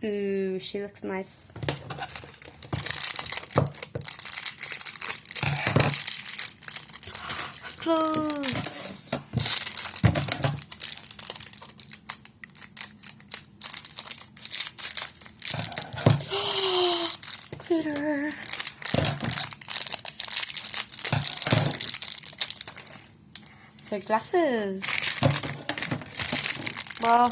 Ooh, she looks nice. Clothes. Glitter. The glasses. Well,